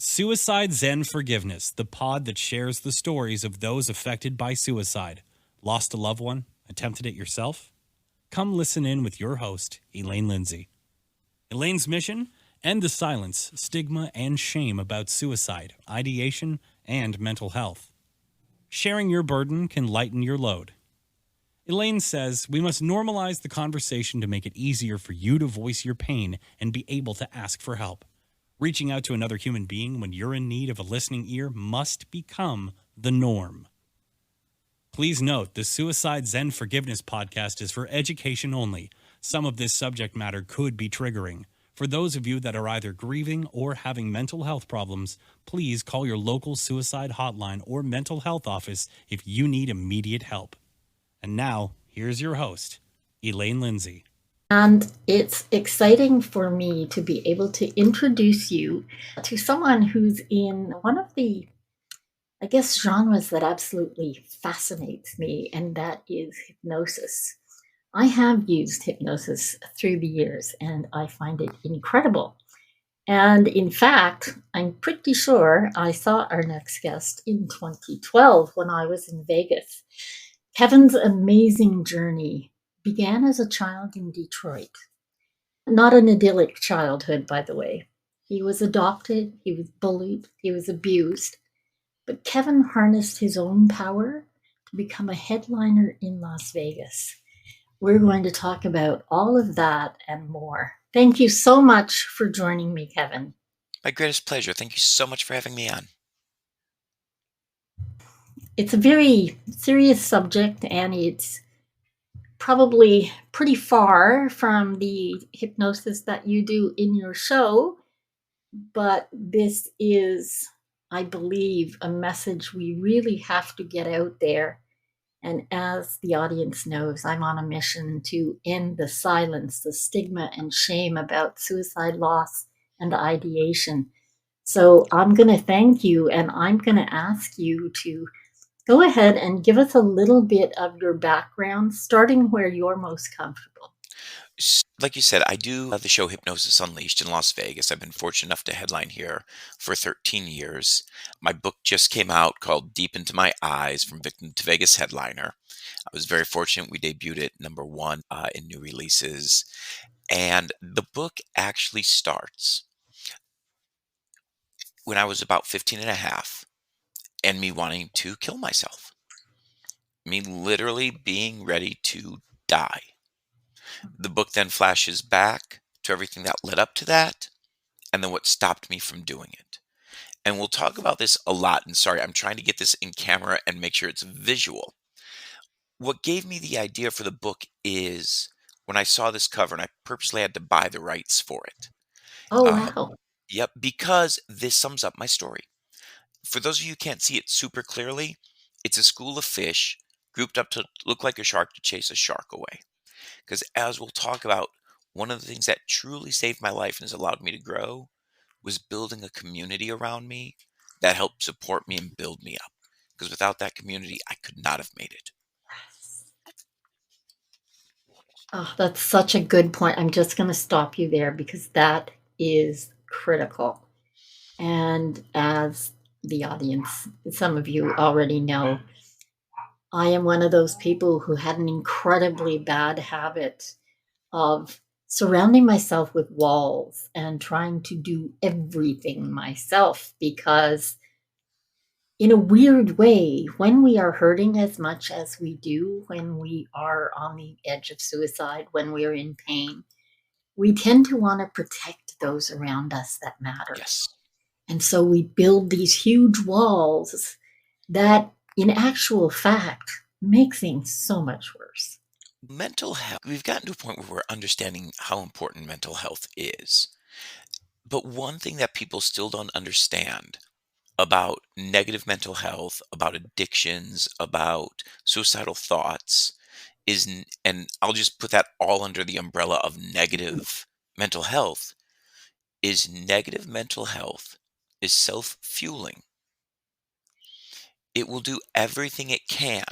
Suicide Zen Forgiveness, the pod that shares the stories of those affected by suicide. Lost a loved one? Attempted it yourself? Come listen in with your host, Elaine Lindsay. Elaine's mission? End the silence, stigma, and shame about suicide, ideation, and mental health. Sharing your burden can lighten your load. Elaine says we must normalize the conversation to make it easier for you to voice your pain and be able to ask for help. Reaching out to another human being when you're in need of a listening ear must become the norm. Please note, the Suicide Zen Forgiveness podcast is for education only. Some of this subject matter could be triggering. For those of you that are either grieving or having mental health problems, please call your local suicide hotline or mental health office if you need immediate help. And now, here's your host, Elaine Lindsay. And it's exciting for me to be able to introduce you to someone who's in one of the, I guess, genres that absolutely fascinates me, and that is hypnosis. I have used hypnosis through the years, and I find it incredible. And in fact, I'm pretty sure I saw our next guest in 2012 when I was in Vegas. Kevin's amazing journey began as a child in Detroit. Not an idyllic childhood, by the way. He was adopted, he was bullied, he was abused. But Kevin harnessed his own power to become a headliner in Las Vegas. We're going to talk about all of that and more. Thank you so much for joining me, Kevin. My greatest pleasure. Thank you so much for having me on. It's a very serious subject, and it's probably pretty far from the hypnosis that you do in your show. But this is, I believe, a message we really have to get out there. And as the audience knows, I'm on a mission to end the silence, the stigma and shame about suicide loss and ideation. So I'm going to thank you, and I'm going to ask you to go ahead and give us a little bit of your background, starting where you're most comfortable. Like you said, I do the show Hypnosis Unleashed in Las Vegas. I've been fortunate enough to headline here for 13 years. My book just came out called Deep Into My Eyes, From Victim to Vegas Headliner. I was very fortunate. We debuted it #1 in new releases. And the book actually starts when I was about 15 and a half and me wanting to kill myself. Me literally being ready to die. The book then flashes back to everything that led up to that, and then what stopped me from doing it. And we'll talk about this a lot. And sorry, I'm trying to get this in camera and make sure it's visual. What gave me the idea for the book is when I saw this cover, and I purposely had to buy the rights for it. Oh, Uh, wow. yep, because this sums up my story. For those of you who can't see it super clearly, it's a school of fish grouped up to look like a shark to chase a shark away. Because as we'll talk about, one of the things that truly saved my life and has allowed me to grow was building a community around me that helped support me and build me up. Because without that community, I could not have made it. Oh, that's such a good point. I'm just going to stop you there because that is critical. And as the audience, some of you already know, I am one of those people who had an incredibly bad habit of surrounding myself with walls and trying to do everything myself because, in a weird way, when we are hurting as much as we do, when we are on the edge of suicide, when we're in pain, we tend to want to protect those around us that matter. Yes. And so we build these huge walls that, in actual fact, make things so much worse. Mental health, we've gotten to a point where we're understanding how important mental health is. But one thing that people still don't understand about negative mental health, about addictions, about suicidal thoughts and I'll just put that all under the umbrella of negative mental health, is negative mental health is self-fueling. It will do everything it can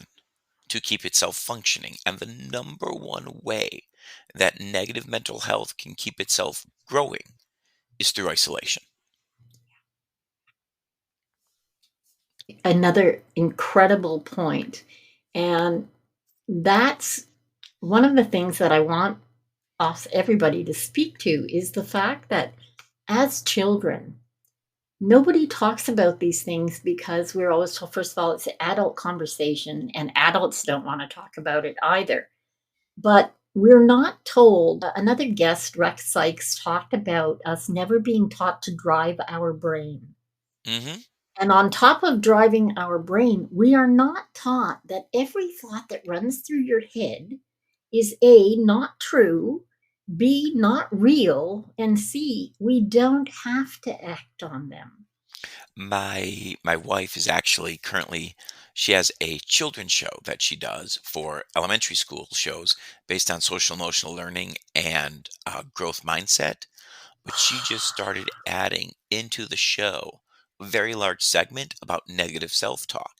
to keep itself functioning. And the number one way that negative mental health can keep itself growing is through isolation. another incredible point. And that's one of the things that I want us, everybody, to speak to is the fact that as children, nobody talks about these things because we're always told, first of all, it's an adult conversation, and adults don't want to talk about it either. But we're not told. Another guest, Rex Sykes, talked about us never being taught to drive our brain. Hmm. And on top of driving our brain, we are not taught that every thought that runs through your head is A, not true, B, not real, and C, we don't have to act on them. My wife is actually currently, she has a children's show that she does for elementary school shows based on social emotional learning and growth mindset. But she just started adding into the show a very large segment about negative self-talk.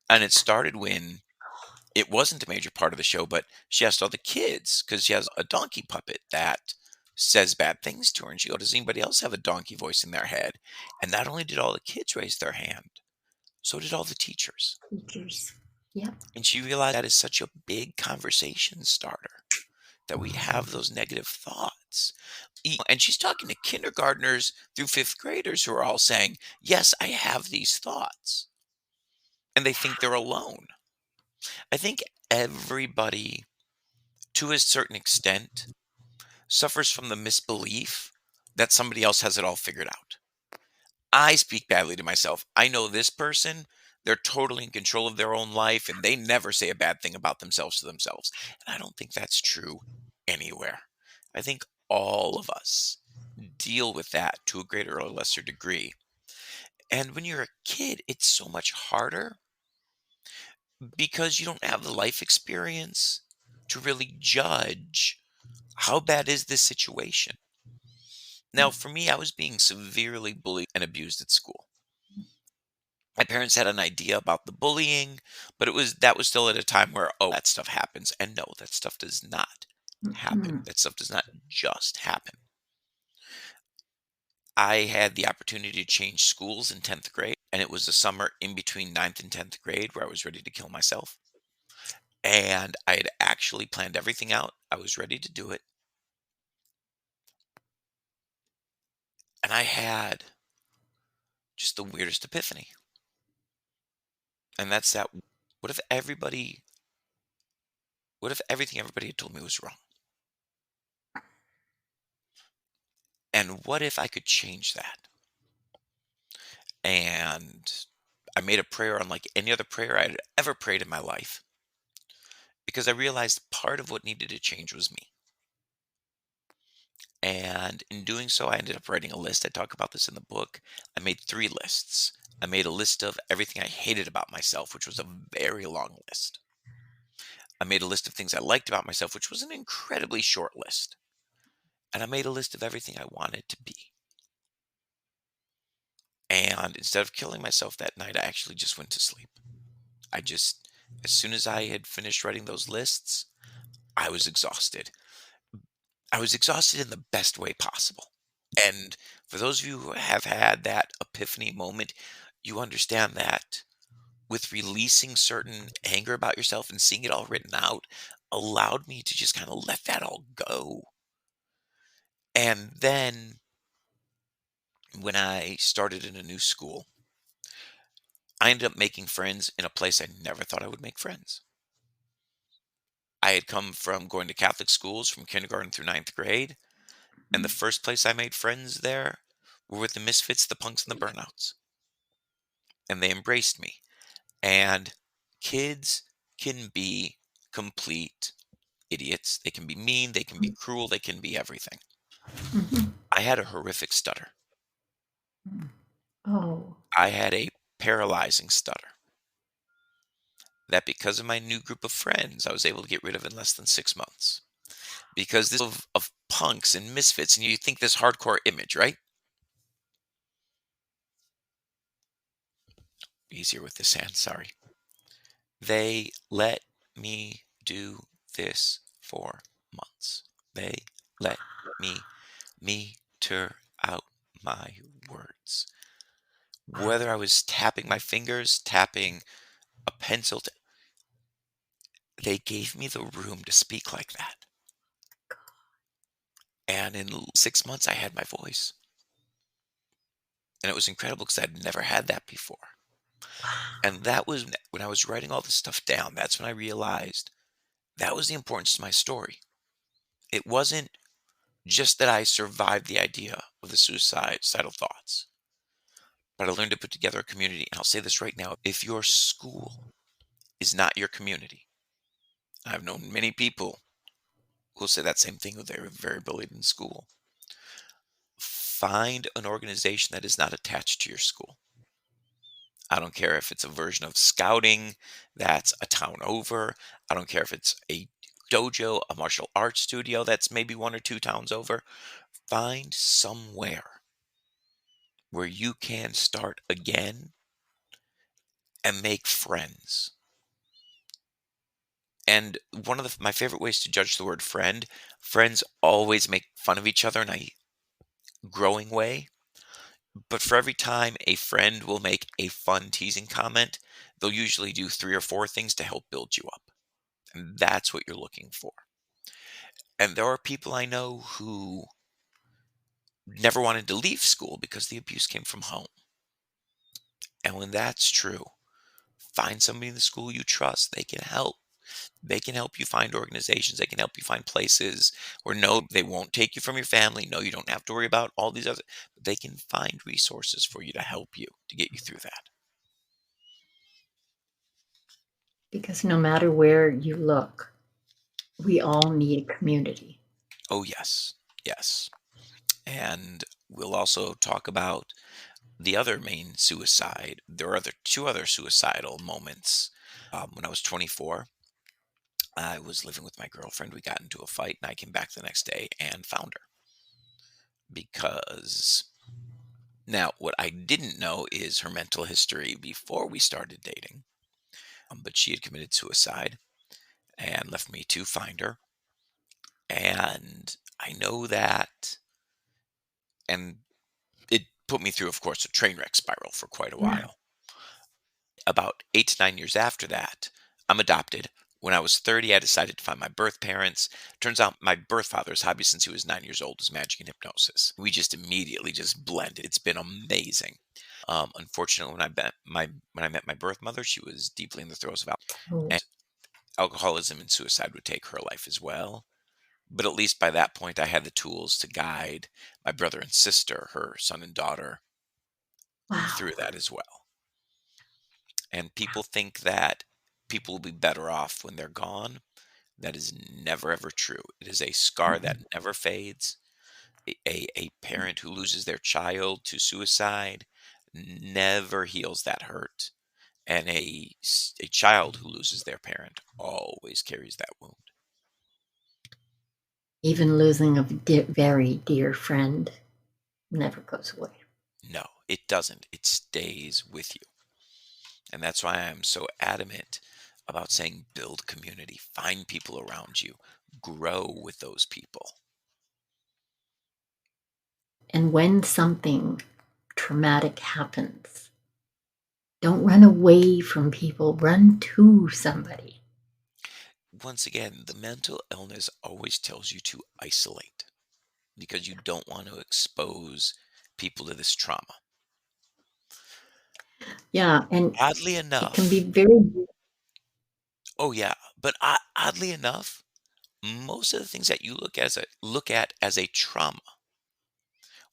And it started when it wasn't a major part of the show, but she asked all the kids because she has a donkey puppet that says bad things to her. And she goes, does anybody else have a donkey voice in their head? And not only did all the kids raise their hand, so did all the teachers. Teachers. Yep. And she realized that is such a big conversation starter that we have those negative thoughts. And she's talking to kindergartners through fifth graders who are all saying, yes, I have these thoughts. And they think they're alone. I think everybody, to a certain extent, suffers from the misbelief that somebody else has it all figured out. I speak badly to myself. I know this person, they're totally in control of their own life and they never say a bad thing about themselves to themselves. And I don't think that's true anywhere. I think all of us deal with that to a greater or lesser degree. And when you're a kid, it's so much harder because you don't have the life experience to really judge how bad is this situation. Now, for me, I was being severely bullied and abused at school. My parents had an idea about the bullying, but that was still at a time where, oh, that stuff happens. And no, that stuff does not happen. Mhm. That stuff does not just happen. I had the opportunity to change schools in 10th grade, and it was the summer in between ninth and 10th grade where I was ready to kill myself. And I had actually planned everything out. I was ready to do it. And I had just the weirdest epiphany. And that's that, what if everybody, what if everything everybody had told me was wrong? And what if I could change that? And I made a prayer unlike any other prayer I had ever prayed in my life because I realized part of what needed to change was me. And in doing so, I ended up writing a list. I talk about this in the book. I made 3 lists. I made a list of everything I hated about myself, which was a very long list. I made a list of things I liked about myself, which was an incredibly short list. And I made a list of everything I wanted to be. And instead of killing myself that night, I actually just went to sleep. As soon as I had finished writing those lists, I was exhausted. I was exhausted in the best way possible. And for those of you who have had that epiphany moment, you understand that with releasing certain anger about yourself and seeing it all written out allowed me to just kind of let that all go. And then when I started in a new school, I ended up making friends in a place I never thought I would make friends. I had come from going to Catholic schools from kindergarten through ninth grade, and the first place I made friends there were with the misfits, the punks, and the burnouts. And they embraced me. And kids can be complete idiots. They can be mean, they can be cruel, they can be everything. Mhm. I had a horrific stutter. Oh. I had a paralyzing stutter that because of my new group of friends, I was able to get rid of in less than 6 months. Because this of punks and misfits, and you think this hardcore image, right? Easier with this hand, sorry. They let me do this for months. They let me meter out my words. Whether I was tapping my fingers, tapping a pencil, they gave me the room to speak like that. And in 6 months, I had my voice. And it was incredible because I'd never had that before. And that was when I was writing all this stuff down, that's when I realized that was the importance to my story. It wasn't just that I survived the idea of the suicidal thoughts, but I learned to put together a community. And I'll say this right now, if your school is not your community, I've known many people who will say that same thing with their very bullied in school. Find an organization that is not attached to your school. I don't care if it's a version of scouting that's a town over. I don't care if it's a dojo, a martial arts studio that's maybe one or two towns over. Find somewhere where you can start again and make friends. And one of my favorite ways to judge the word friend, friends always make fun of each other in a growing way. But for every time a friend will make a fun teasing comment, they'll usually do three or four things to help build you up. And that's what you're looking for. And there are people I know who never wanted to leave school because the abuse came from home. And when that's true, find somebody in the school you trust. They can help. They can help you find organizations. They can help you find places where no, they won't take you from your family. No, you don't have to worry about all these other. But they can find resources for you to help you to get you through that. Because no matter where you look, we all need community. Oh, yes. Yes. And we'll also talk about the other main suicide. There are two other suicidal moments. When I was 24, I was living with my girlfriend. We got into a fight, and I came back the next day and found her. Because now, what I didn't know is her mental history before we started dating. But she had committed suicide and left me to find her. And I know that, and it put me through, of course, a train wreck spiral for quite a Yeah. while. About 8 to 9 years after that, I'm adopted. When I was 30, I decided to find my birth parents. Turns out my birth father's hobby since he was 9 years old was magic and hypnosis. We just immediately just blended. It's been amazing. Unfortunately, when I met my birth mother, she was deeply in the throes of Oh, alcoholism and suicide would take her life as well. But at least by that point, I had the tools to guide my brother and sister, her son and daughter, wow. through that as well. And people think that people will be better off when they're gone. That is never ever true. It is a scar that never fades. A parent who loses their child to suicide never heals that hurt. And a child who loses their parent always carries that wound. Even losing a very dear friend never goes away. No, it doesn't. It stays with you. And that's why I'm so adamant about saying build community, find people around you, grow with those people. And when something traumatic happens, don't run away from people, run to somebody. Once again, the mental illness always tells you to isolate because you don't want to expose people to this trauma. Yeah, and Oddly it can be enough, very, oh yeah, but oddly enough, most of the things that you look at as a trauma,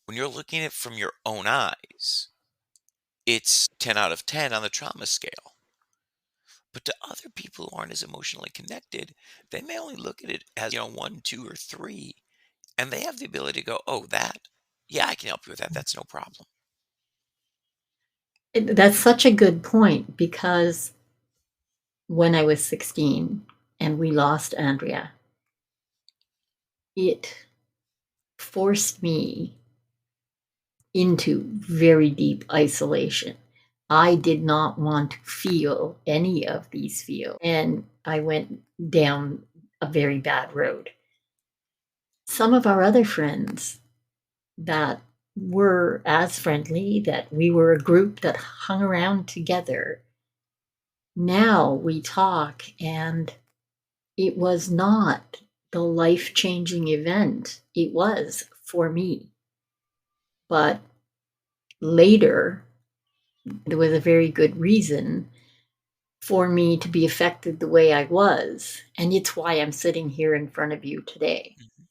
when you're looking at it from your own eyes, it's 10 out of 10 on the trauma scale. But to other people who aren't as emotionally connected, they may only look at it as, one, two, or three. And they have the ability to go, oh, that, yeah, I can help you with that. That's no problem. that's such a good point because when I was 16 and we lost Andrea, it forced me into very deep isolation. I did not want to feel any of these feels, and I went down a very bad road. Some of our other friends that were as friendly, that we were a group that hung around together. Now we talk, and it was not the life changing event it was for me. But later, there was a very good reason for me to be affected the way I was. And it's why I'm sitting here in front of you today, Mhm.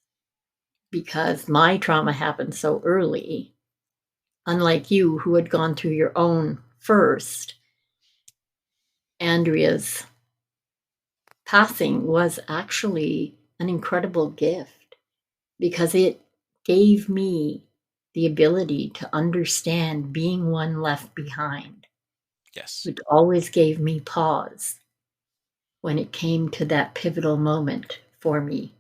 because my trauma happened so early, unlike you, who had gone through your own first. Andrea's passing was actually an incredible gift because it gave me the ability to understand being one left behind. Yes. It always gave me pause when it came to that pivotal moment for me.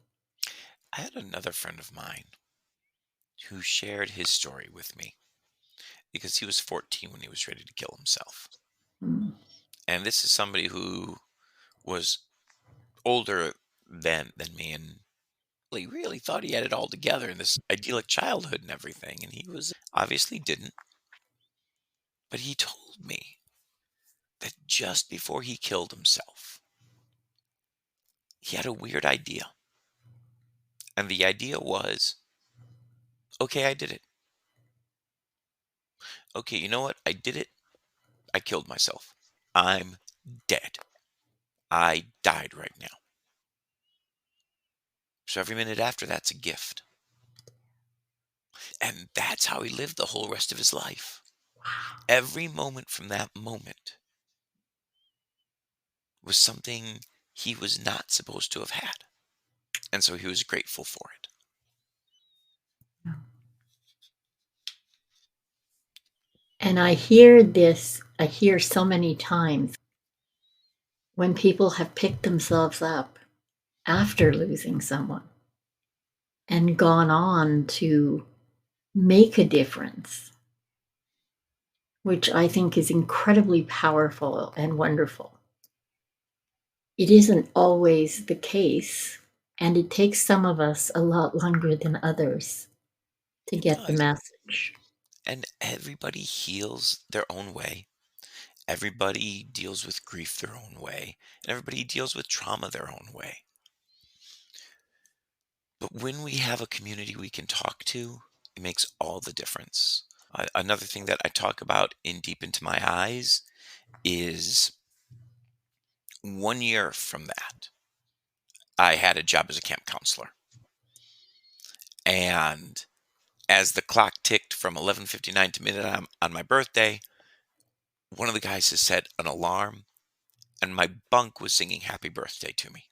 I had another friend of mine who shared his story with me because he was 14 when he was ready to kill himself. Mm. And this is somebody who was older than me and really thought he had it all together in this idyllic childhood and everything. And he was obviously didn't. But he told me that just before he killed himself, he had a weird idea. And the idea was, okay, I did it. Okay, you know what? I did it. I killed myself. I'm dead. I died right now. So every minute after that's a gift. And that's how he lived the whole rest of his life. Every moment from that moment was something he was not supposed to have had. And so he was grateful for it. And I hear this, I hear so many times when people have picked themselves up after losing someone and gone on to make a difference, which I think is incredibly powerful and wonderful. It isn't always the case, and it takes some of us a lot longer than others to It get the does. message. And everybody heals their own way. Everybody deals with grief their own way. And everybody deals with trauma their own way. But when we have a community we can talk to, it makes all the difference. Another thing that I talk about in Deep Into My Eyes is 1 year from that, I had a job as a camp counselor. And as the clock ticked from 11:59 to midnight on my birthday, one of the guys has set an alarm, and my bunk was singing happy birthday to me.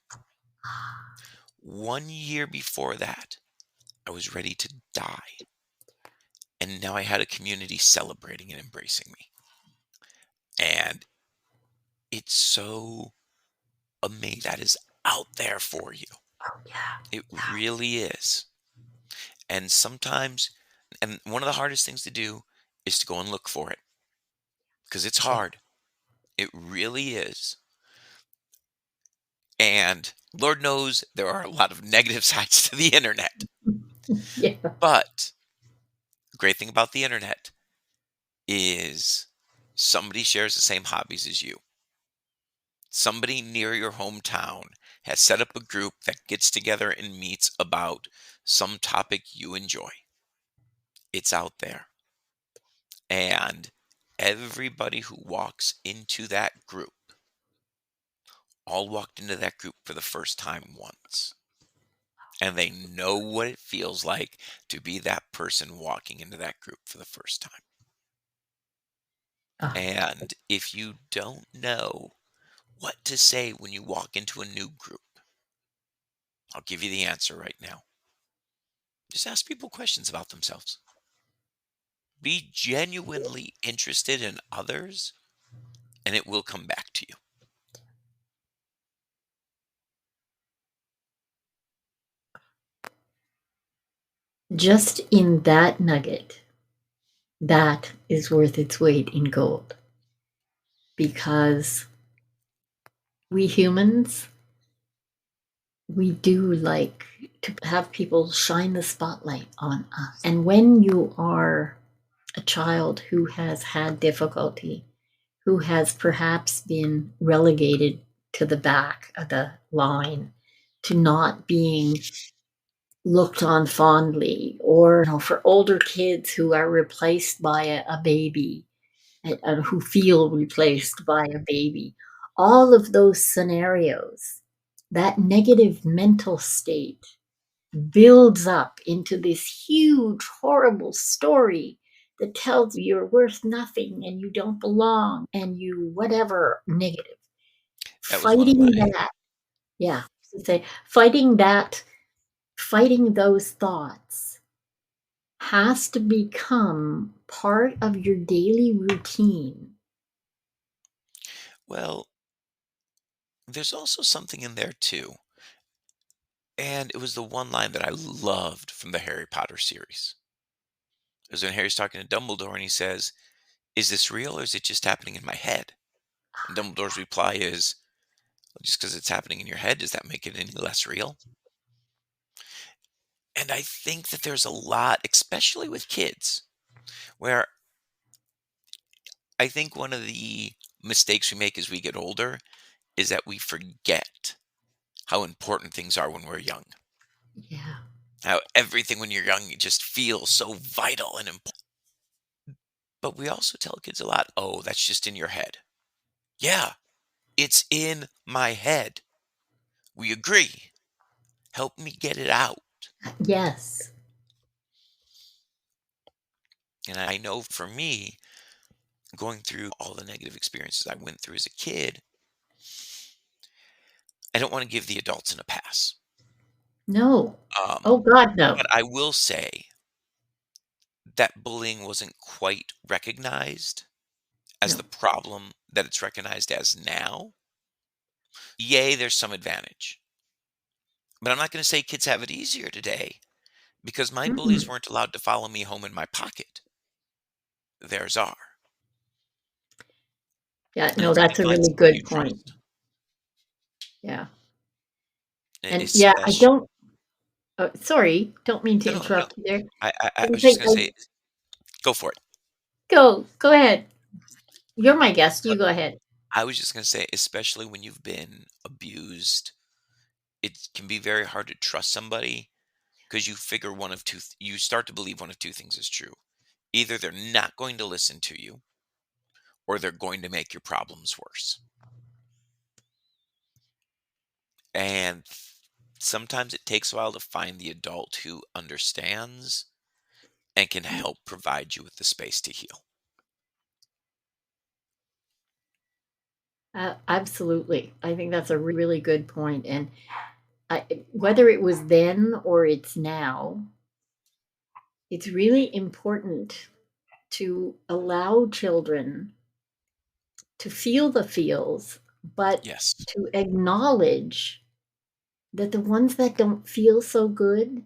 1 year before that, I was ready to die. And now I had a community celebrating and embracing me. And it's so amazing. That is out there for you. Oh, yeah. It really is. And sometimes, and one of the hardest things to do is to go and look for it because it's Yeah. hard. It really is. And Lord knows there are a lot of negative sides to the internet. Yeah. But the great thing about the internet is somebody shares the same hobbies as you. Somebody near your hometown has set up a group that gets together and meets about some topic you enjoy. It's out there. And everybody who walks into that group all walked into that group for the first time once. And they know what it feels like to be that person walking into that group for the first time. Oh, And if you don't know what to say when you walk into a new group, I'll give you the answer right now. Just ask people questions about themselves. Be genuinely interested in others, and it will come back to you. just in that nugget, that is worth its weight in gold, because we humans we do like to have people shine the spotlight on us. And when you are a child who has had difficulty, who has perhaps been relegated to the back of the line, to not being looked on fondly, or for older kids who are replaced by a baby, and who feel replaced by a baby, all of those scenarios, that negative mental state builds up into this huge, horrible story that tells you you're worth nothing and you don't belong and you whatever negative. That was one of my Fighting that, yeah, to say fighting that, fighting those thoughts has to become part of your daily routine. well, there's also something in there too. And it was the one line that I loved from the Harry Potter series. It was when Harry's talking to Dumbledore and he says, "Is this real or is it just happening in my head?" And Dumbledore's reply is, "Well, just because it's happening in your head, does that make it any less real?" And I think that there's a lot, especially with kids, where I think one of the mistakes we make as we get older is that we forget how important things are when we're young. Yeah. How everything when you're young, you just feel so vital and important. But we also tell kids a lot, "Oh, that's just in your head." Yeah, it's in my head. We agree. Help me get it out. Yes. And I know for me, going through all the negative experiences I went through as a kid, I don't want to give the adults a pass. No. Um, Oh God, no. but I will say that bullying wasn't quite recognized as No. the problem that it's recognized as now. Yay, there's some advantage. But I'm not going to say kids have it easier today because my bullies Mm-mm. weren't allowed to follow me home in my pocket. Theirs are. Yeah, And no, it's got to that's a find really somebody you good point. trust. Yeah. And yeah, I Especially, don't, sorry, don't mean to no, no, no. interrupt you there. I I was just think going to say, go for it. go ahead. You're my guest. You go ahead. I was just going to say, especially when you've been abused, it can be very hard to trust somebody because you figure you start to believe one of two things is true. Either they're not going to listen to you or they're going to make your problems worse. And sometimes it takes a while to find the adult who understands and can help provide you with the space to heal. Absolutely. I think that's a really good point. And whether it was then or it's now, it's really important to allow children to feel the feels, but Yes. to acknowledge that the ones that don't feel so good,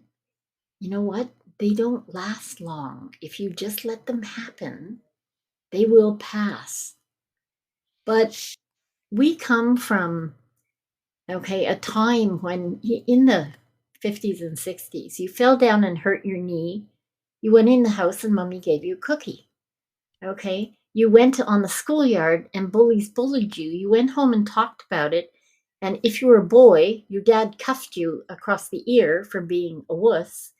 you know what? They don't last long. If you just let them happen, they will pass. But we come from, okay, a time when in the 50s and 60s, you fell down and hurt your knee. You went in the house and mommy gave you a cookie. Okay. You went on the schoolyard and bullies bullied you. You went home and talked about it. And if you were a boy, your dad cuffed you across the ear for being a wuss,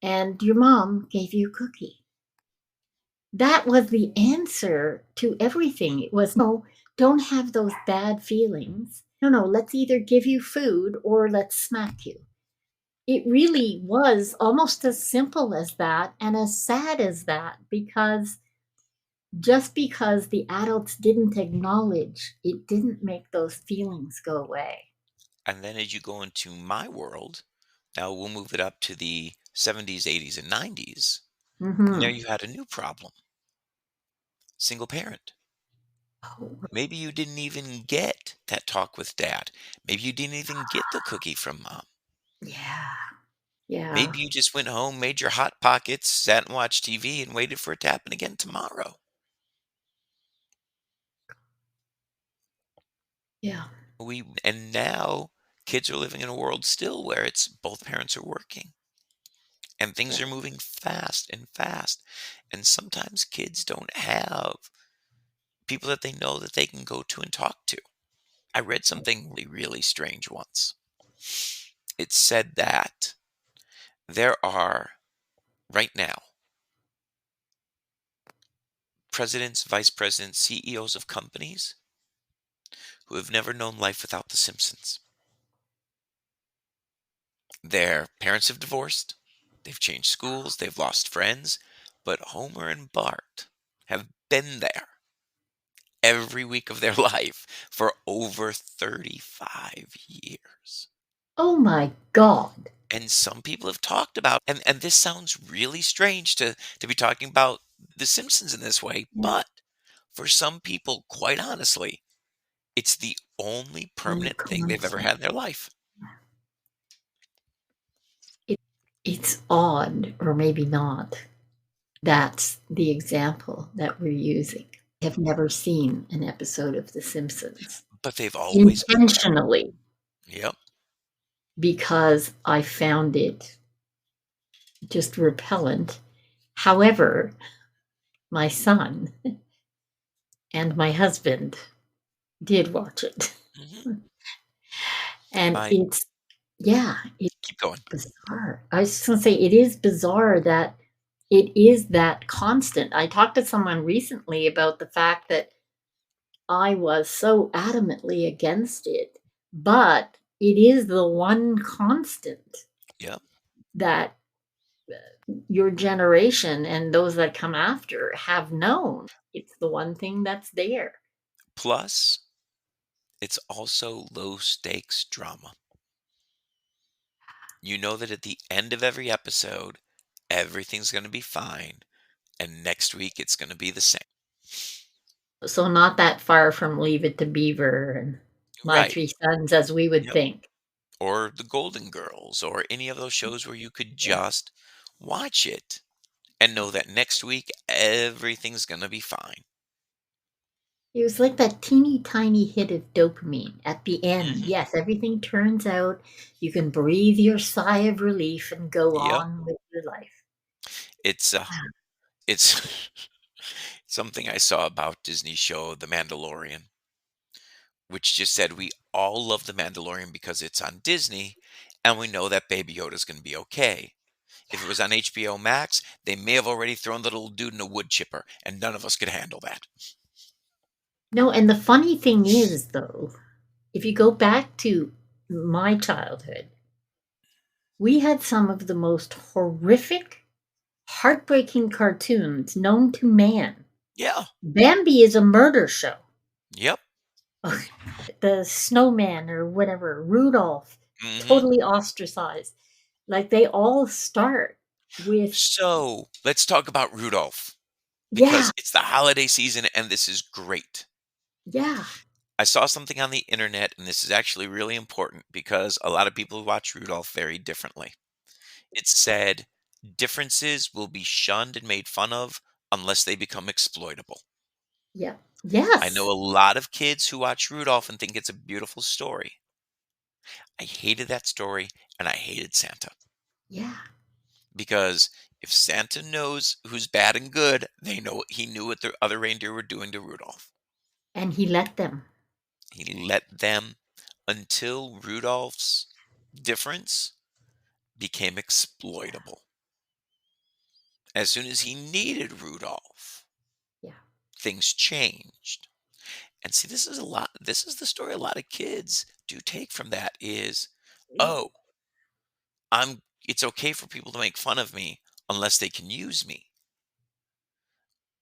and your mom gave you a cookie. That was the answer to everything. It was no, don't have those bad feelings. No, let's either give you food or let's smack you. It really was almost as simple as that and as sad as that, because just because the adults didn't acknowledge, it didn't make those feelings go away. And then as you go into my world, now we'll move it up to the 70s, 80s, and 90s. And there Hmm. you had a new problem, single parent. Oh, Maybe you didn't even get that talk with dad. Maybe you didn't even get the cookie from mom. yeah. Yeah. Maybe you just went home, made your hot pockets, sat and watched TV, and waited for it to happen again tomorrow. Yeah. And now Kids are living in a world still where it's both parents are working and things Yeah. are moving fast and fast. And sometimes kids don't have people that they know that they can go to and talk to. I read something really, really strange once. It said that there are right now presidents, vice presidents, CEOs of companies who have never known life without The Simpsons. Their parents have divorced, they've changed schools, they've lost friends, but Homer and Bart have been there every week of their life for over 35 years. Oh my God. And some people have talked about, and this sounds really strange to be talking about The Simpsons in this way, Yeah. but for some people, quite honestly, it's the only Only permanent thing they've ever constant. had in their life. It, it's odd, or maybe not. That's the example that we're using. I have never seen an episode of The Simpsons But they've always been there. intentionally Yep. because I found it just repellent. However, my son and my husband did watch it. Hmm. And My it's, yeah, it's keep going. bizarre. I was just going to say, it is bizarre that it is that constant. I talked to someone recently about the fact that I was so adamantly against it, but it is the one constant Yep. that your generation and those that come after have known. It's the one thing that's there. Plus, it's also low stakes drama. You know that at the end of every episode, everything's going to be fine, and next week it's going to be the same. So not that far from Leave It to Beaver and My Right. Three Sons as we would Yep. think. Or The Golden Girls, or any of those shows where you could Yeah. just watch it and know that next week everything's going to be fine. It was like that teeny tiny hit of dopamine at the end. Hmm. Yes, everything turns out. You can breathe your sigh of relief and go Yep. on with your life. It's it's something I saw about Disney's show The Mandalorian, which just said we all love The Mandalorian because it's on Disney and we know that Baby Yoda's going to be okay. If it was on HBO Max, they may have already thrown the little dude in a wood chipper, and none of us could handle that. No, and the funny thing is, though, if you go back to my childhood, we had some of the most horrific, heartbreaking cartoons known to man. Yeah. Bambi is a murder show. Yep. The snowman or whatever, Rudolph, Hmm. totally ostracized. Like they all start with, So let's talk about Rudolph yeah, because it's the holiday season and this is great. yeah, I saw something on the internet, and this is actually really important because a lot of people watch Rudolph very differently. It said differences will be shunned and made fun of unless they become exploitable. yeah, I know yes, a lot of kids who watch Rudolph and think it's a beautiful story. I hated that story and I hated Santa yeah. because if Santa knows who's bad and good, they know he knew what the other reindeer were doing to Rudolph. And he let them. He let them until Rudolph's difference became exploitable. As soon as he needed Rudolph, Yeah, things changed. And see, this is the story a lot of kids do take from that is, yeah. oh, it's okay for people to make fun of me unless they can use me,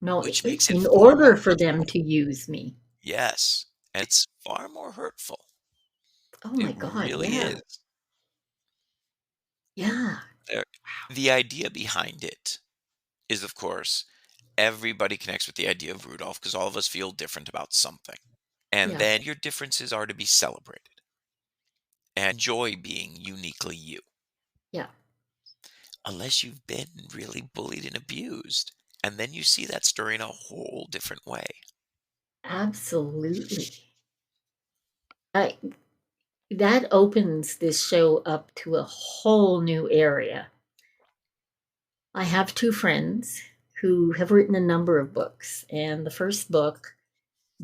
No, which makes it in far more order for them hurtful. to use me. Yes, and it's far more hurtful. Oh It my God, really yeah, is. yeah, There- The idea behind it is, of course, everybody connects with the idea of Rudolph because all of us feel different about something. And yeah, then your differences are to be celebrated and enjoy being uniquely you, yeah, unless you've been really bullied and abused. And then you see that story in a whole different way. absolutely. I, that opens this show up to a whole new area. I have two friends who have written a number of books, and the first book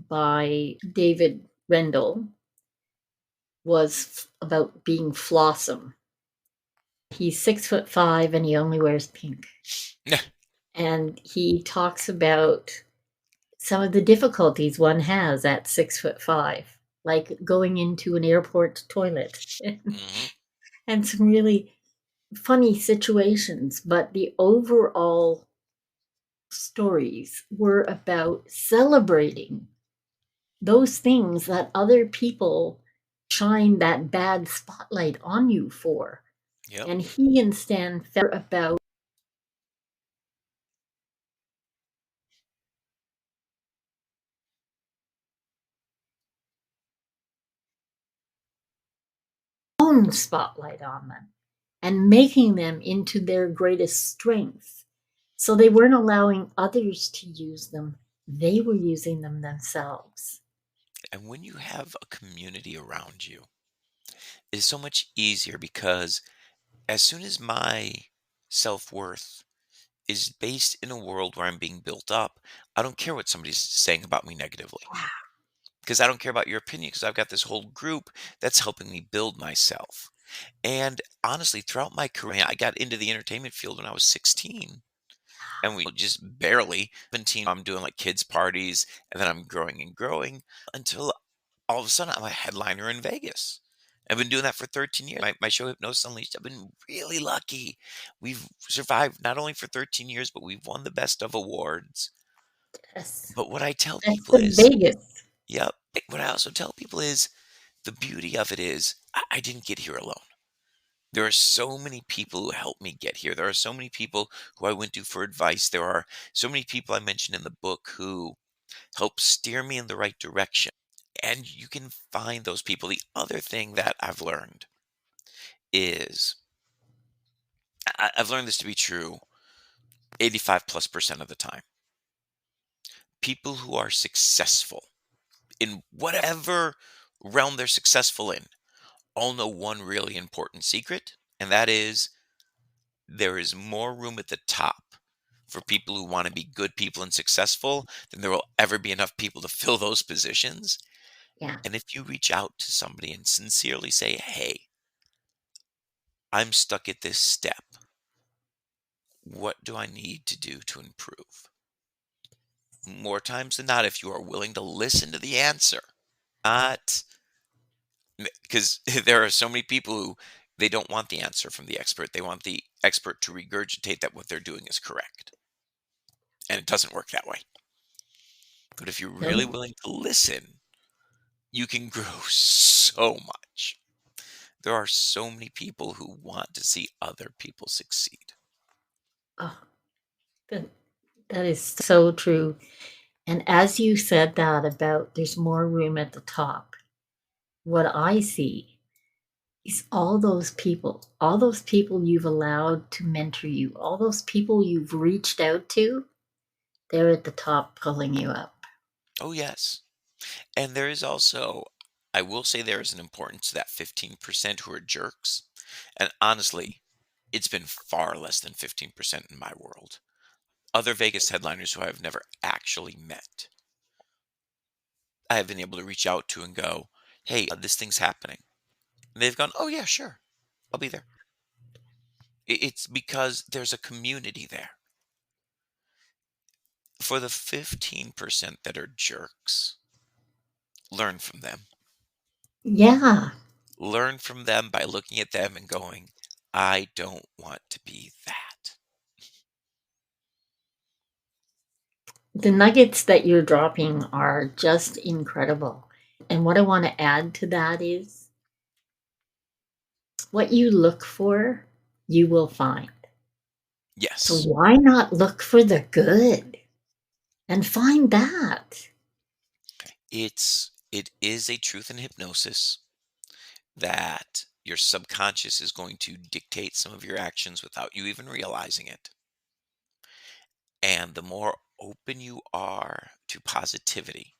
by David Rendell was about being Flossom. He's 6'5" and he only wears pink. And he talks about some of the difficulties one has at 6'5", like going into an airport toilet Mhm. and some really funny situations. But the overall stories were about celebrating those things that other people shine that bad spotlight on you for. Yep. And he and Stan felt about own spotlight on them and making them into their greatest strength. So they weren't allowing others to use them, they were using them themselves. And when you have a community around you, it's so much easier because as soon as my self-worth is based in a world where I'm being built up, I don't care what somebody's saying about me negatively because I don't care about your opinion because I've got this whole group that's helping me build myself. And honestly, throughout my career, I got into the entertainment field when I was 16 and we just barely 17. I'm doing like kids parties and then I'm growing and growing until all of a sudden I'm a headliner in Vegas. I've been doing that for 13 years. My show Hypnosis Unleashed, I've been really lucky. We've survived not only for 13 years, but we've won the best of awards. Yes. But what I tell That's people the is, Vegas. yep. What I also tell people is the beauty of it is I didn't get here alone. There are so many people who helped me get here. There are so many people who I went to for advice. There are so many people I mentioned in the book who helped steer me in the right direction. And you can find those people. The other thing that I've learned is I've learned this to be true 85+% of the time. People who are successful in whatever realm they're successful in all know one really important secret, and that is there is more room at the top for people who want to be good people and successful than there will ever be enough people to fill those positions. Yeah. And if you reach out to somebody and sincerely say, hey, I'm stuck at this step. What do I need to do to improve? More times than not, if you are willing to listen to the answer, not because there are so many people who they don't want the answer from the expert. They want the expert to regurgitate that what they're doing is correct. And it doesn't work that way. But if you're really No. willing to listen, you can grow so much. There are so many people who want to see other people succeed. Oh, that, that is so true. And as you said that about there's more room at the top, what I see is all those people you've allowed to mentor you, all those people you've reached out to, they're at the top pulling you up. Oh, yes. And there is also, I will say there is an importance to that 15% who are jerks. And honestly, it's been far less than 15% in my world. Other Vegas headliners who I've never actually met, I have been able to reach out to and go, hey, this thing's happening. And they've gone, oh, yeah, sure. I'll be there. It's because there's a community there. For the 15% that are jerks, learn from them. Yeah. Learn from them by looking at them and going, I don't want to be that. The nuggets that you're dropping are just incredible. And what I want to add to that is what you look for, you will find. So Yes, why not look for the good and find that? it is a truth in hypnosis that your subconscious is going to dictate some of your actions without you even realizing it. And the more open you are to positivity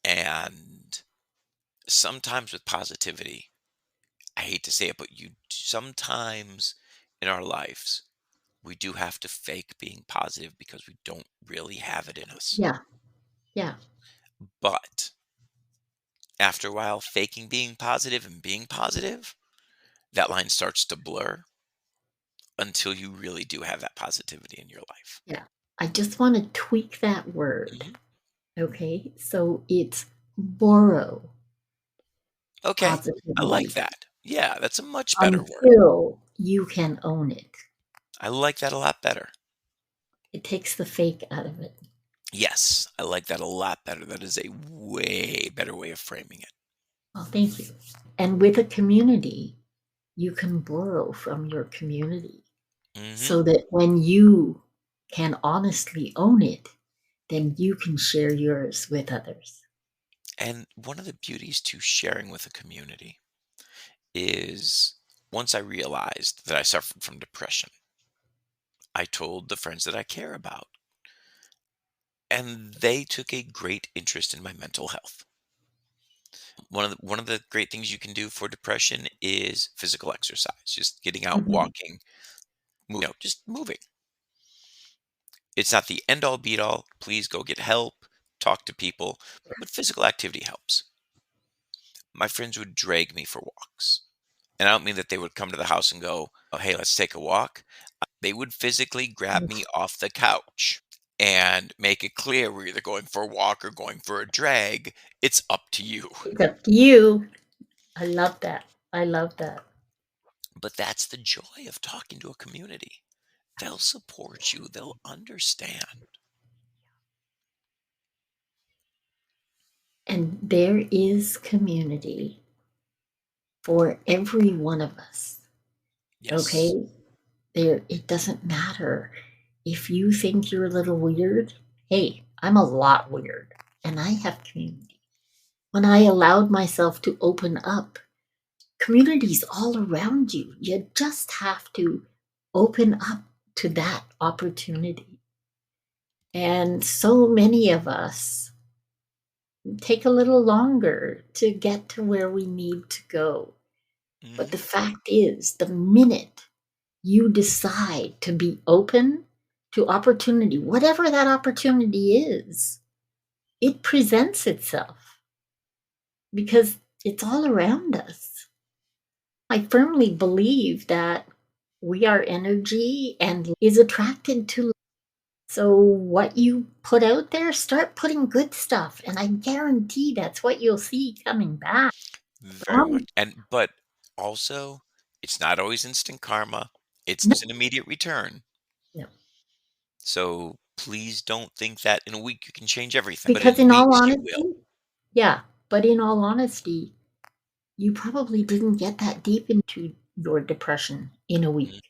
and sometimes with positivity, I hate to say it, but sometimes in our lives, we do have to fake being positive because we don't really have it in us. Yeah. Yeah. But after a while, faking being positive and being positive, that line starts to blur until you really do have that positivity in your life. Yeah. I just want to tweak that word. Hmm. Okay. So it's borrow Okay, I like positivity that. Yeah, that's a much better word. until you can own it. I like that a lot better. It takes the fake out of it. Yes, I like that a lot better. That is a way better way of framing it. Well, thank you. And with a community, you can borrow from your community Hmm. so that when you can honestly own it, then you can share yours with others. And one of the beauties to sharing with a community is once I realized that I suffered from depression, I told the friends that I care about, and they took a great interest in my mental health. One of the great things you can do for depression is physical exercise, just getting out, Mhm. walking, just moving. It's not the end all beat all. Please go get help, talk to people, but physical activity helps. My friends would drag me for walks. And I don't mean that they would come to the house and go, "Oh, hey, let's take a walk." They would physically grab me off the couch and make it clear we're either going for a walk or going for a drag. It's up to you. It's up to you. I love that. I love that. But that's the joy of talking to a community. They'll support you, they'll understand. And there is community for every one of us. Yes. Okay? There it doesn't matter if you think you're a little weird. Hey, I'm a lot weird and I have community. When I allowed myself to open up, communities all around you. You just have to open up to that opportunity. And so many of us take a little longer to get to where we need to go. But the Hmm. fact is, the minute you decide to be open to opportunity, whatever that opportunity is, it presents itself because it's all around us. I firmly believe that we are energy and is attracted to. So, what you put out there, start putting good stuff. And I guarantee that's what you'll see coming back Very much. from. But also, it's not always instant karma. It's No, an immediate return. no. So please don't think that in a week you can change everything, but Because, in in all weeks you will. honesty, yeah, but in all honesty, you probably didn't get that deep into your depression in a Mm. week.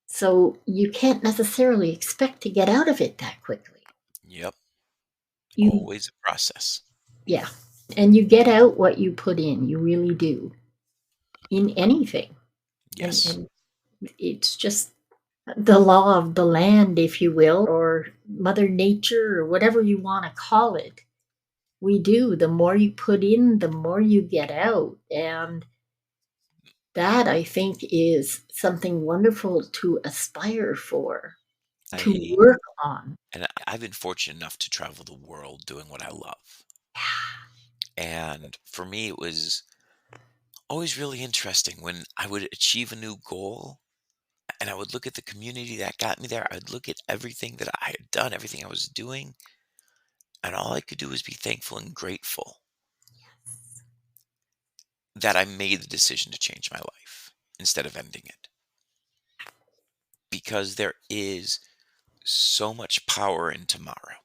So, you can't necessarily expect to get out of it that quickly. Yep. You Always a process. Yeah, and you get out what you put in, you really do, in anything, Yes. and it's just the law of the land, if you will, or Mother Nature, or whatever you wanna call it. We do, the more you put in, the more you get out, and that, I think, is something wonderful to aspire for, to I work on. I've been fortunate enough to travel the world doing what I love. And for me it was always really interesting when I would achieve a new goal and I would look at the community that got me there. I'd look at everything that I had done, everything I was doing, and all I could do was be thankful and grateful that I made the decision to change my life instead of ending it. Because there is so much power in tomorrow.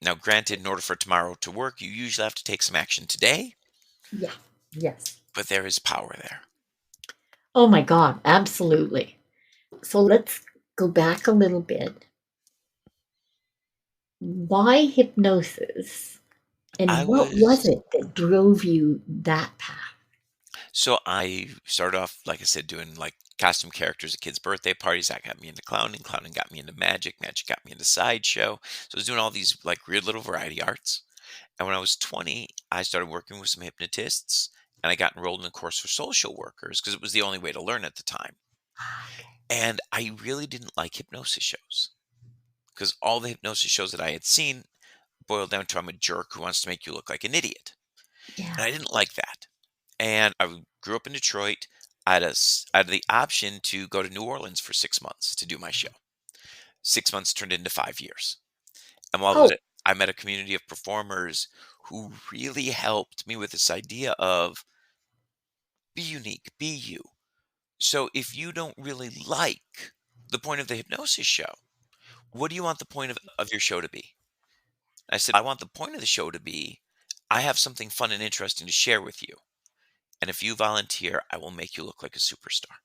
Now, granted, in order for tomorrow to work, you usually have to take some action today, Yeah, yes. but there is power there. Oh my god, absolutely. So let's go back a little bit. Why hypnosis? I And what was was it that drove you that path? So I started off, like I said, doing like costume characters at kids' birthday parties. That got me into clowning. Clowning got me into magic. Magic got me into sideshow. So I was doing all these like weird little variety arts. And when I was 20, I started working with some hypnotists and I got enrolled in a course for social workers because it was the only way to learn at the time. Okay. And I really didn't like hypnosis shows because all the hypnosis shows that I had seen boiled down to I'm a jerk who wants to make you look like an idiot. Yeah. And I didn't like that. And I grew up in Detroit. I had the option to go to New Orleans for 6 months to do my show. 6 months turned into 5 years. And while I was Oh, at, I met a community of performers who really helped me with this idea of be unique, be you. So if you don't really like the point of the hypnosis show, what do you want the point of your show to be? I said, I want the point of the show to be I have something fun and interesting to share with you. And if you volunteer, I will make you look like a superstar.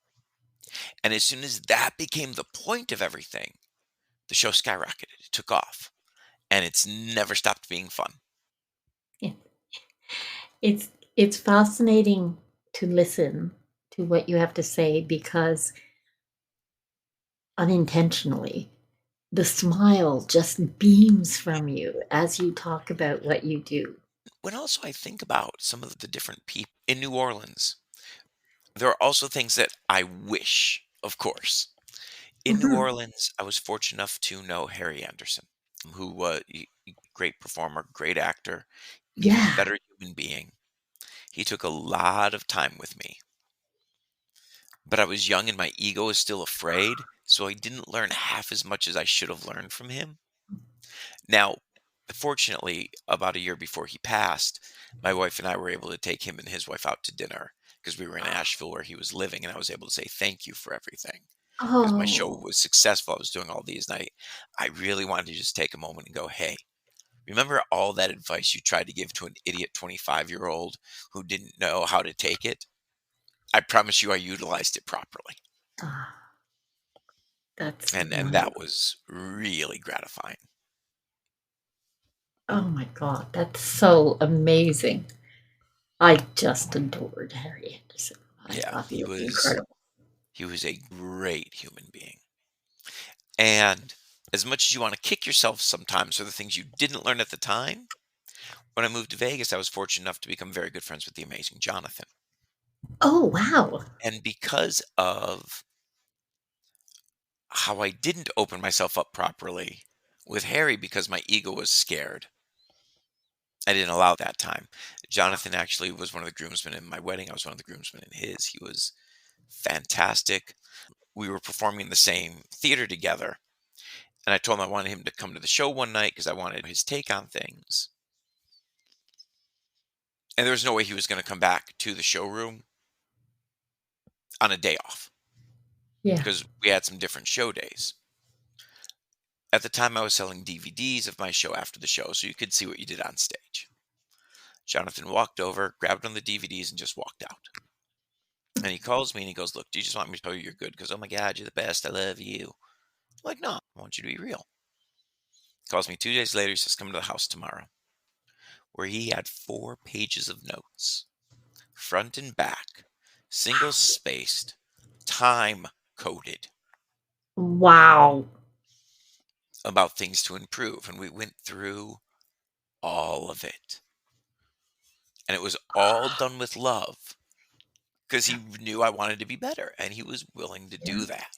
And as soon as that became the point of everything, the show skyrocketed. It took off. And it's never stopped being fun. yeah. It's fascinating to listen to what you have to say because unintentionally, the smile just beams from you as you talk about what you do. When also I think about some of the different people in New Orleans, there are also things that I wish, of course. In New Mhm. Orleans, I was fortunate enough to know Harry Anderson, who was a great performer, great actor, even Yeah. better human being. He took a lot of time with me, but I was young and my ego was still afraid, so I didn't learn half as much as I should have learned from him. Now, fortunately, about a year before he passed, my wife and I were able to take him and his wife out to dinner because we were in Asheville where he was living, and I was able to say thank you for everything because my show Oh, was successful. I was doing all these, and I really wanted to just take a moment and go, hey, remember all that advice you tried to give to an idiot 25-year-old who didn't know how to take it? I promise you I utilized it properly. ah, that's And that wonderful. was really gratifying. Oh my God, that's so amazing. I just adored Harry Anderson. I Yeah, thought he was incredible. he was a great human being. And as much as you want to kick yourself sometimes for the things you didn't learn at the time, when I moved to Vegas, I was fortunate enough to become very good friends with the amazing Jonathan. Oh, wow. And because of how I didn't open myself up properly with Harry because my ego was scared, I didn't allow that time. Jonathan actually was one of the groomsmen in my wedding. I was one of the groomsmen in his. He was fantastic. We were performing in the same theater together. And I told him I wanted him to come to the show one night because I wanted his take on things. And there was no way he was going to come back to the showroom on a day off Yeah. because we had some different show days. At the time, I was selling DVDs of my show after the show, so you could see what you did on stage. Jonathan walked over, grabbed one of the DVDs, and just walked out. And he calls me and he goes, look, do you just want me to tell you you're good? Because, oh my God, you're the best. I love you. I'm like, no, I want you to be real. He calls me 2 days later. He says, come to the house tomorrow. Where he had 4 pages of notes, front and back, single spaced, time coded Wow. about things to improve. And we went through all of it. And it was all done with love because he knew I wanted to be better and he was willing to Yeah. do that.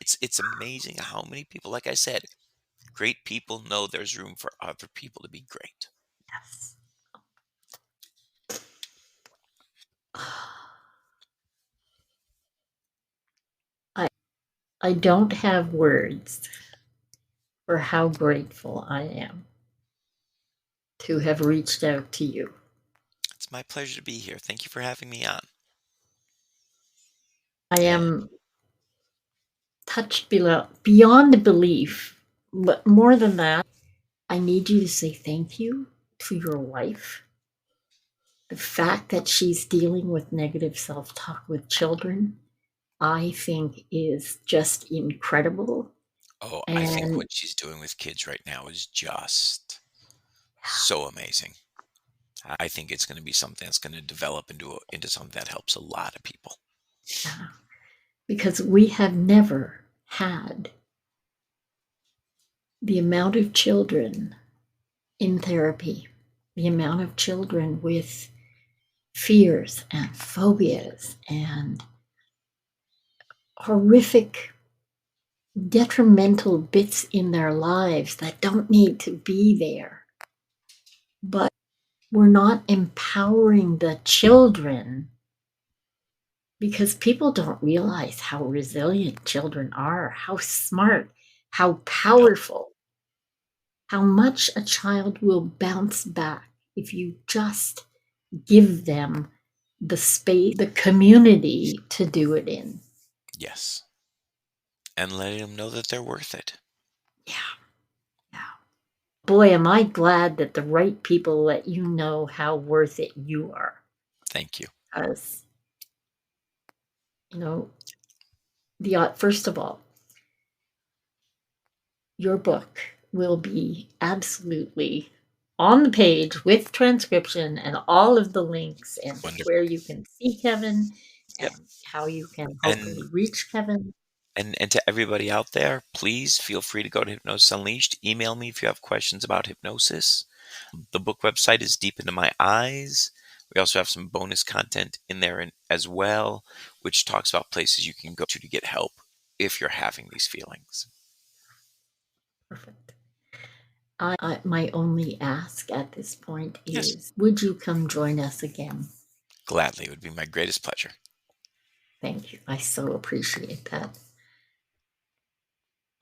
It's amazing how many people, like I said, great people know there's room for other people to be great. Yes. I I don't have words for how grateful I am to have reached out to you. It's my pleasure to be here. Thank you for having me on. I And am touched beyond belief, but more than that, I need you to say thank you to your wife. The fact that she's dealing with negative self talk with children, I think, is just incredible. oh, I think And what she's doing with kids right now is just so amazing. I think it's going to be something that's going to develop into something that helps a lot of people. yeah, because we have never had the amount of children in therapy. the amount of children with fears and phobias and horrific, detrimental bits in their lives that don't need to be there. But we're not empowering the children because people don't realize how resilient children are, how smart, how No. powerful, how much a child will bounce back if you just give them the space, the community to do it in. Yes. And letting them know that they're worth it. Yeah. Yeah. Boy, am I glad that the right people let you know how worth it you are. Thank you. Because, first of all, your book will be absolutely on the page with transcription and all of the links and Wonderful. where you can see Kevin Yep. and how you can And hopefully reach Kevin. and to everybody out there, please feel free to go to Hypnosis Unleashed. Email me if you have questions about hypnosis. The book website is Deep Into My Eyes. We also have some bonus content in there as well, which talks about places you can go to get help if you're having these feelings. Perfect. My only ask at this point Yes. is, would you come join us again? Gladly. It would be my greatest pleasure. Thank you. I so appreciate that.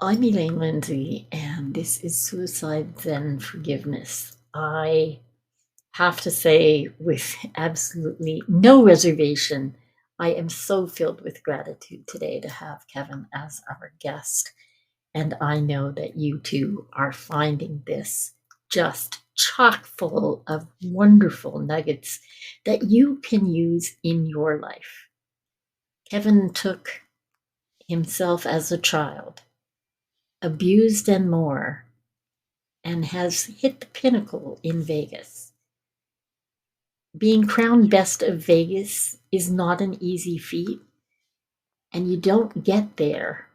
I'm Elaine Lindsay, and this is Suicide Zen Forgiveness. I have to say, with absolutely no reservation, I am so filled with gratitude today to have Kevin as our guest. And I know that you too are finding this just chock full of wonderful nuggets that you can use in your life. Kevin took himself as a child, abused and more, and has hit the pinnacle in Vegas. Being crowned best of Vegas is not an easy feat, and you don't get there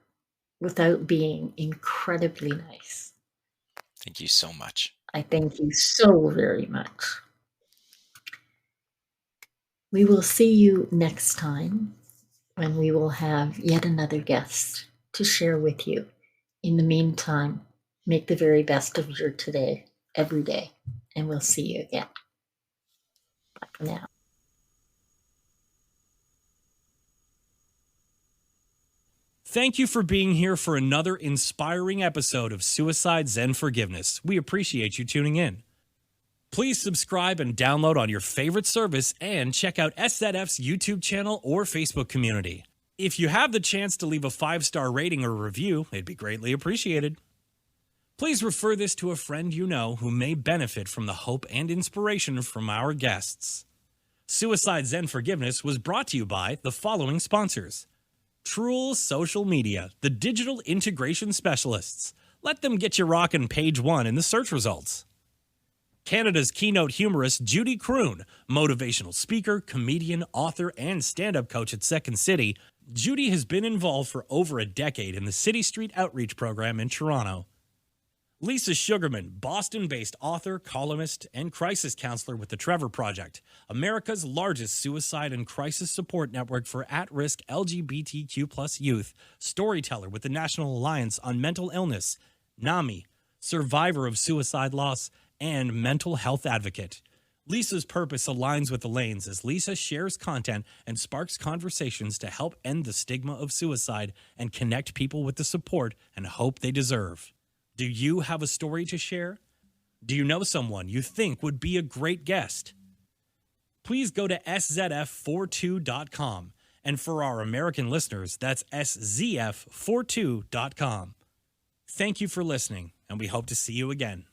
without being incredibly nice. Thank you so much. I thank you so very much. We will see you next time when we will have yet another guest to share with you. In the meantime, make the very best of your today, every day, and we'll see you again. Bye for now. Thank you for being here for another inspiring episode of Suicide Zen Forgiveness. We appreciate you tuning in. Please subscribe and download on your favorite service and check out SZF's YouTube channel or Facebook community. If you have the chance to leave a 5-star rating or review, it'd be greatly appreciated. Please refer this to a friend you know who may benefit from the hope and inspiration from our guests. Suicide Zen Forgiveness was brought to you by the following sponsors. Truel Social Media, the digital integration specialists. Let them get you rocking page 1 in the search results. Canada's keynote humorist Judy Croon, motivational speaker, comedian, author, and stand-up coach at Second City, Judy has been involved for over a decade in the City Street Outreach Program in Toronto. Lisa Sugarman, Boston-based author, columnist, and crisis counselor with the Trevor Project, America's largest suicide and crisis support network for at-risk LGBTQ+ youth, storyteller with the National Alliance on Mental Illness, NAMI, survivor of suicide loss, and mental health advocate. Lisa's purpose aligns with Elaine's as Lisa shares content and sparks conversations to help end the stigma of suicide and connect people with the support and hope they deserve. Do you have a story to share? Do you know someone you think would be a great guest? Please go to szf42.com. And for our American listeners, that's szf42.com. Thank you for listening, and we hope to see you again.